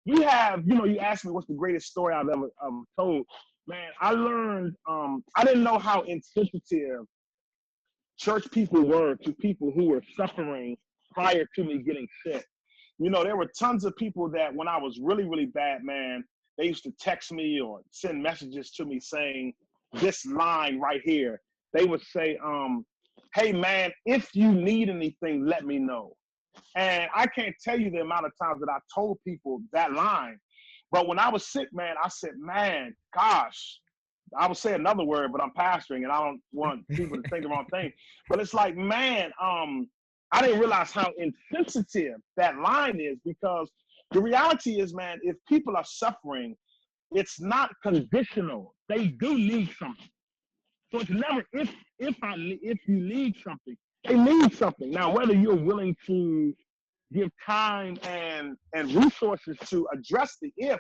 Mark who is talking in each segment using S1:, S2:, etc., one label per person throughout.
S1: we have, you asked me what's the greatest story I've ever told. Man, I learned, I didn't know how insensitive church people were to people who were suffering prior to me getting sick. There were tons of people that when I was really, really bad, man, they used to text me or send messages to me saying this line right here. They would say, hey, man, if you need anything, let me know. And I can't tell you the amount of times that I told people that line. But when I was sick, man, I said, man, gosh, I would say another word, but I'm pastoring and I don't want people to think the wrong thing. But it's like, man, I didn't realize how insensitive that line is, because the reality is, man, if people are suffering, it's not conditional. They do need something. So it's never if you need something, they need something. Now, whether you're willing to give time and resources to address the if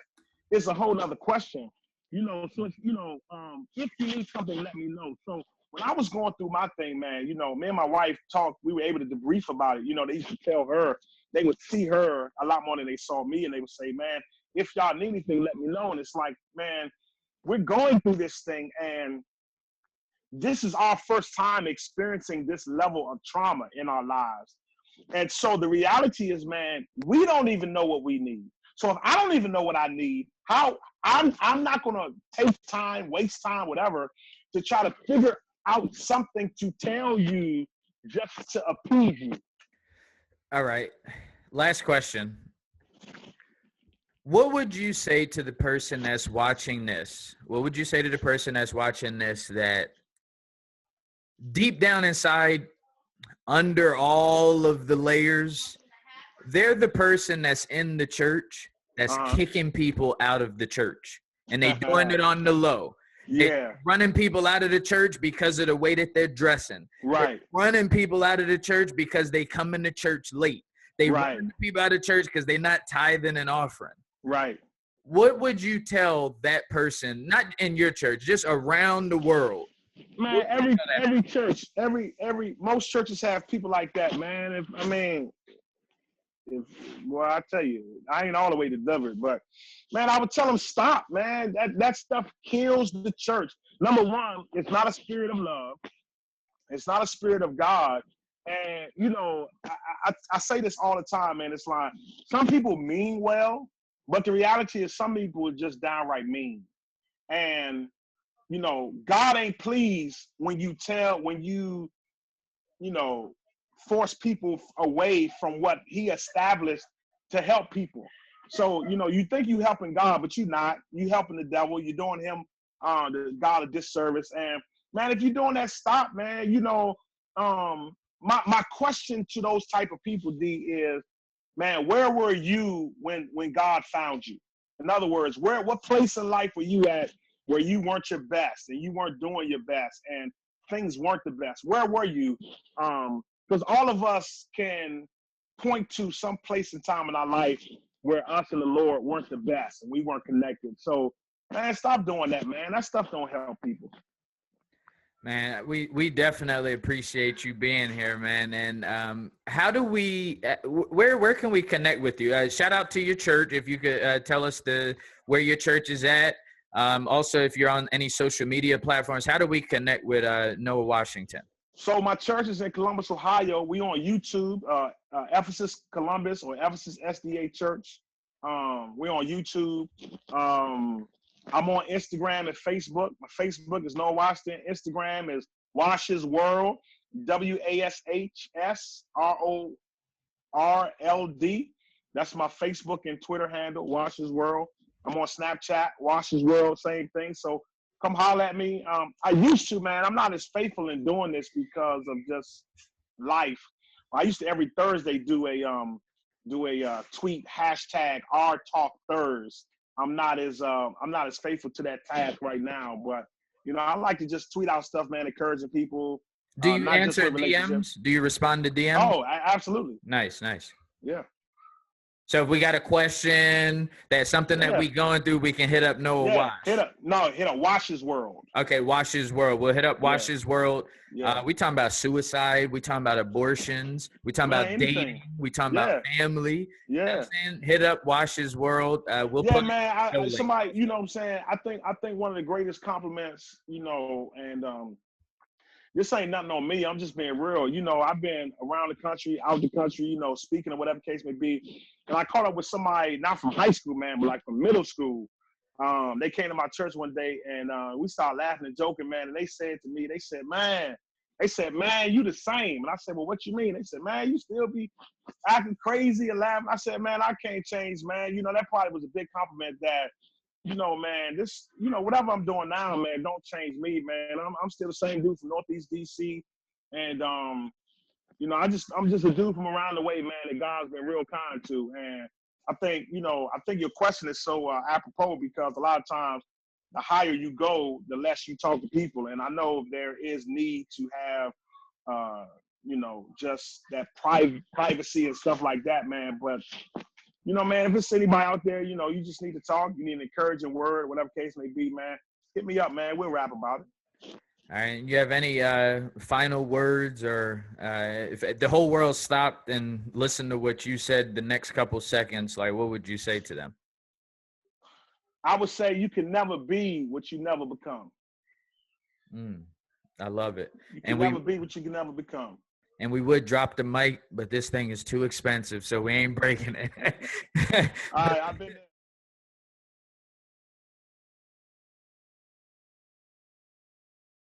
S1: is a whole other question. So it's, if you need something, let me know. So when I was going through my thing, man, me and my wife talked, we were able to debrief about it. They used to tell her, they would see her a lot more than they saw me, and they would say, man, if y'all need anything, let me know. And it's like, man, we're going through this thing, and this is our first time experiencing this level of trauma in our lives. And so the reality is, man, we don't even know what we need. So if I don't even know what I need, how I'm not gonna take time, waste time, whatever, to try to figure out something to tell you just to appease you.
S2: All right. Last question. What would you say to the person that's watching this? What would you say to the person that's watching this that deep down inside, under all of the layers, they're the person that's in the church that's kicking people out of the church, and they doing it on the low.
S1: Yeah.
S2: They're running people out of the church because of the way that they're dressing.
S1: Right.
S2: They're running people out of the church because they come into church late. They run people out of church because they're not tithing and offering.
S1: Right.
S2: What would you tell that person, not in your church, just around the world?
S1: Man, every church, most churches have people like that, man. Well, I tell you, I ain't all the way to Denver, but man, I would tell them stop, man. That stuff kills the church. Number one, it's not a spirit of love. It's not a spirit of God. And I say this all the time, man. It's like some people mean well, but the reality is some people are just downright mean. And God ain't pleased when you force people away from what he established to help people. So, you think you helping God, but you're not. You helping the devil. You're doing him, the God, a disservice. And man, if you're doing that, stop, man. My question to those type of people, D, is, man, where were you when God found you? In other words, what place in life were you at where you weren't your best and you weren't doing your best and things weren't the best? Where were you? Because all of us can point to some place and time in our life where us and the Lord weren't the best and we weren't connected. So, man, stop doing that, man. That stuff don't help people.
S2: Man, we definitely appreciate you being here, man. And how do we, where can we connect with you? Shout out to your church if you could tell us where your church is at. Also, if you're on any social media platforms, how do we connect with Noah Washington?
S1: So my church is in Columbus, Ohio. We on YouTube, Ephesus Columbus or Ephesus SDA Church. We on YouTube. I'm on Instagram and Facebook. My Facebook is Noah Washington. Instagram is Wash's World, WASHSRORLD. That's my Facebook and Twitter handle, Wash's World. I'm on Snapchat, Wash's World, same thing. So come holler at me. I used to, man. I'm not as faithful in doing this because of just life. I used to every Thursday do a tweet hashtag #RTalkThurs. I'm not as faithful to that task right now, but I like to just tweet out stuff, man, encouraging people.
S2: Do you answer DMs? Do you respond to DMs?
S1: Oh, absolutely.
S2: Nice.
S1: Yeah.
S2: So if we got a question that's something that we going through, we can hit up Noah Wash.
S1: Hit up Wash's World.
S2: Okay, Wash's World. We'll hit up Wash's World.
S1: Yeah.
S2: We talking about suicide. We talking about abortions. We talking about dating. We talking about family.
S1: Yeah.
S2: You know what I'm saying? Hit up Wash's World. We'll put
S1: man. Somebody, you know what I'm saying? I think one of the greatest compliments, you know, and this ain't nothing on me. I'm just being real. You know, I've been around the country, out the country, you know, speaking or whatever case may be. And I caught up with somebody, not from high school, man, but like from middle school. They came to my church one day and we started laughing and joking, man. And they said to me, man, you the same. And I said, well, what you mean? They said, man, you still be acting crazy and laughing. I said, man, I can't change, man. You know, that probably was a big compliment that, you know, man, this, you know, whatever I'm doing now, man, don't change me, man. I'm still the same dude from Northeast D.C. And, you know, I'm just a dude from around the way, man, that God's been real kind to. And I think your question is so apropos because a lot of times the higher you go, the less you talk to people. And I know there is need to have, you know, just that privacy and stuff like that, man. But you know, man, if it's anybody out there, you know, you just need to talk. You need an encouraging word, whatever case may be, man. Hit me up, man. We'll rap about it.
S2: All right. You have any final words or if the whole world stopped and listened to what you said the next couple seconds, like what would you say to them?
S1: I would say you can never be what you never become.
S2: I love it.
S1: You can never be what you can never become.
S2: And we would drop the mic, but this thing is too expensive, so we ain't breaking it.
S1: All right, I've been there.